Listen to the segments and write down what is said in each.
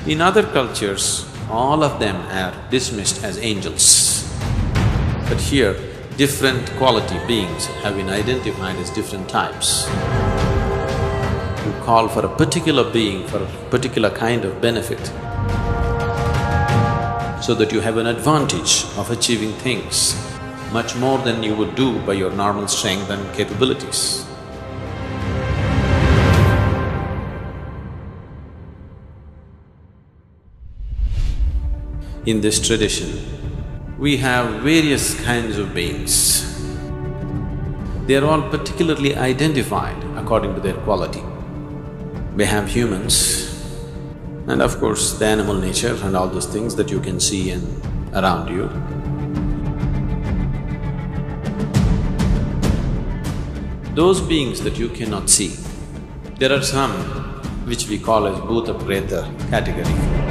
In other cultures, all of them are dismissed as angels. But here, different quality beings have been identified as different types. You call for a particular being for a particular kind of benefit, so that you have an advantage of achieving things much more than you would do by your normal strength and capabilities. In this tradition, we have various kinds of beings. They are all particularly identified according to their quality. We have humans, and of course the animal nature and all those things that you can see around you. Those beings that you cannot see, there are some which we call as bhuta preta category.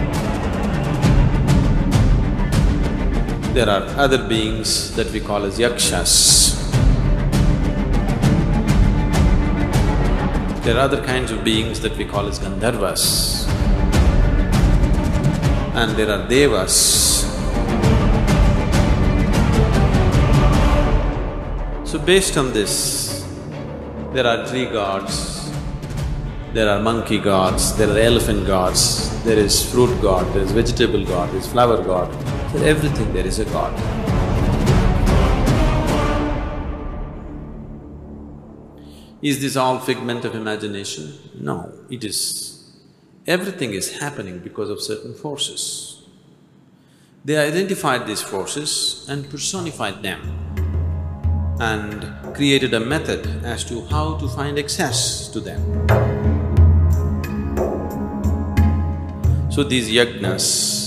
There are other beings that we call as yakshas. There are other kinds of beings that we call as Gandharvas. And there are Devas. So based on this, there are tree gods, there are monkey gods, there are elephant gods, there is fruit god, there is vegetable god, there is flower god. For everything there is a god. Is this all figment of imagination? No, it is… everything is happening because of certain forces. They identified these forces and personified them and created a method as to how to find access to them. So these yajnas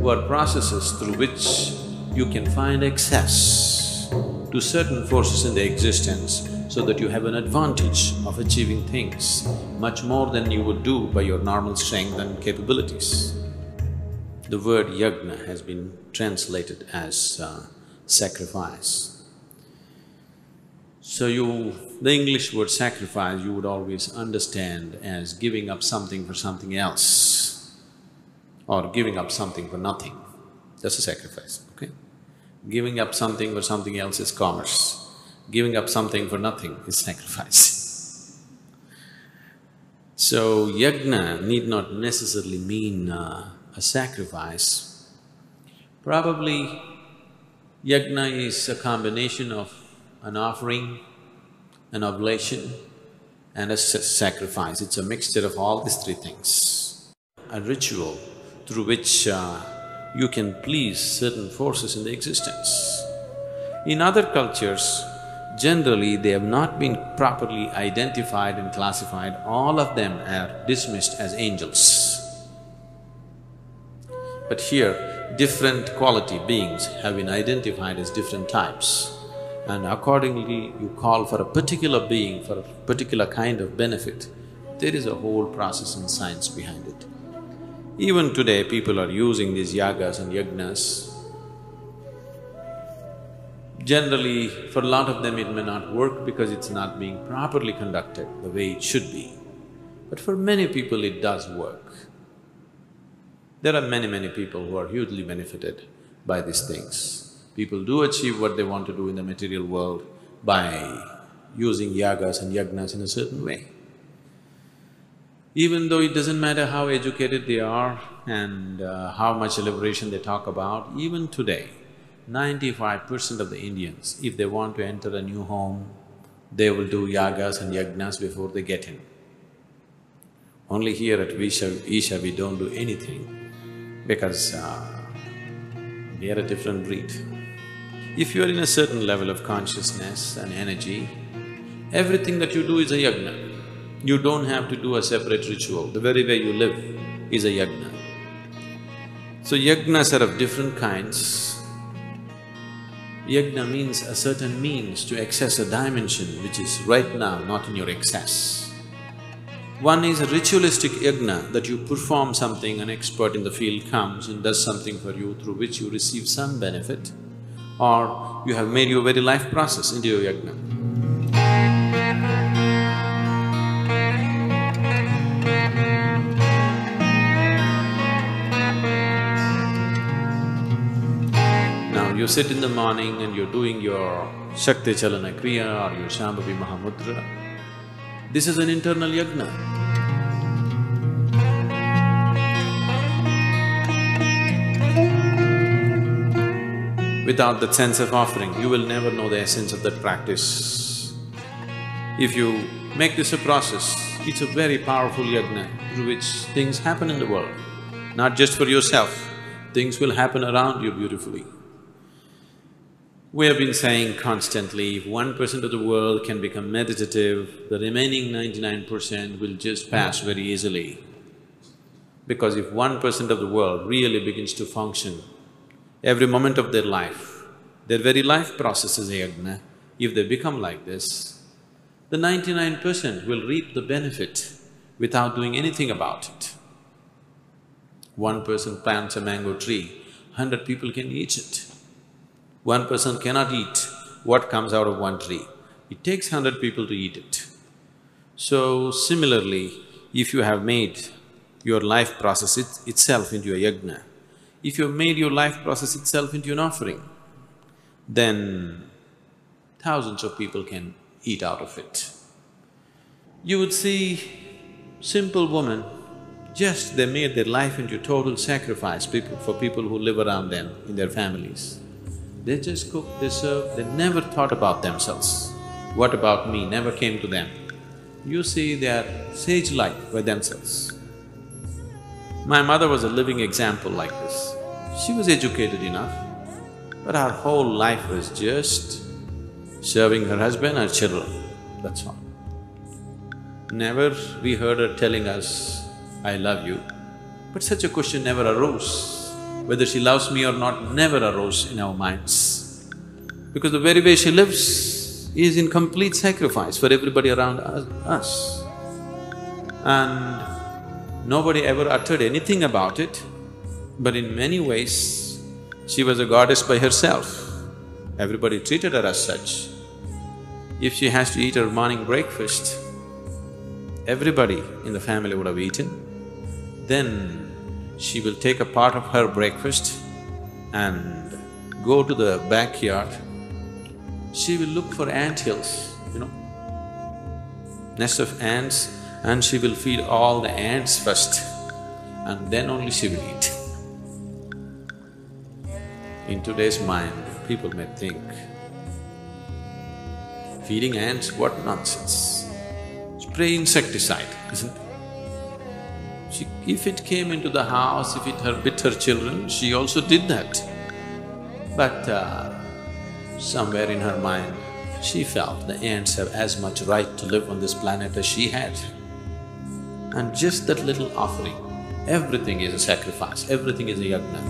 were processes through which you can find access to certain forces in the existence so that you have an advantage of achieving things much more than you would do by your normal strength and capabilities. The word yajna has been translated as sacrifice. So the English word sacrifice you would always understand as giving up something for something else, or giving up something for nothing. That's a sacrifice, okay? Giving up something for something else is commerce. Giving up something for nothing is sacrifice. So, yajna need not necessarily mean a sacrifice. Probably, yajna is a combination of an offering, an oblation, and a sacrifice. It's a mixture of all these three things. A ritual through which you can please certain forces in the existence. In other cultures, generally they have not been properly identified and classified, all of them are dismissed as angels. But here, different quality beings have been identified as different types, and accordingly you call for a particular being for a particular kind of benefit. There is a whole process and science behind it. Even today, people are using these yagas and yajnas. Generally, for a lot of them it may not work because it's not being properly conducted the way it should be. But for many people it does work. There are many people who are hugely benefited by these things. People do achieve what they want to do in the material world by using yagas and yajnas in a certain way. Even though it doesn't matter how educated they are and how much liberation they talk about, even today, 95% of the Indians, if they want to enter a new home, they will do yagas and yajnas before they get in. Only here at Isha we don't do anything because we are a different breed. If you are in a certain level of consciousness and energy, everything that you do is a yajna. You don't have to do a separate ritual, the very way you live is a yajna. So yajnas are of different kinds. Yajna means a certain means to access a dimension which is right now not in your access. One is a ritualistic yajna, that you perform something, an expert in the field comes and does something for you through which you receive some benefit, or you have made your very life process into your yajna. you sit in the morning and you're doing your Shakti Chalana Kriya or your Shambhavi Mahamudra, this is an internal yajna. Without that sense of offering, you will never know the essence of that practice. If you make this a process, it's a very powerful yajna through which things happen in the world. Not just for yourself, things will happen around you beautifully. We have been saying constantly, if 1% of the world can become meditative, the remaining 99% will just pass very easily. Because if 1% of the world really begins to function, every moment of their life, their very life process is a yajna, if they become like this, the 99% will reap the benefit without doing anything about it. 1 person plants a mango tree, 100 people can eat it. 1 person cannot eat what comes out of one tree. It takes 100 people to eat it. So similarly, if you have made your life process itself into a yajna, if you have made your life process itself into an offering, then thousands of people can eat out of it. You would see simple women, just they made their life into total sacrifice for people who live around them in their families. They just cook, they serve, they never thought about themselves. What about me never came to them. You see, they are sage-like by themselves. My mother was a living example like this. She was educated enough, but her whole life was just serving her husband and children, that's all. Never we heard her telling us, "I love you," but such a question never arose. Whether she loves me or not never arose in our minds, because the very way she lives is in complete sacrifice for everybody around us. And nobody ever uttered anything about it, but in many ways, she was a goddess by herself. Everybody treated her as such. If she has to eat her morning breakfast, everybody in the family would have eaten. Then she will take a part of her breakfast and go to the backyard. She will look for ant hills, nest of ants, and she will feed all the ants first, and then only she will eat. In today's mind, people may think, feeding ants, what nonsense. Spray insecticide, isn't it? If it came into the house, if it bit her children, she also did that. But somewhere in her mind, she felt the ants have as much right to live on this planet as she had. And just that little offering, everything is a sacrifice, everything is a yajna.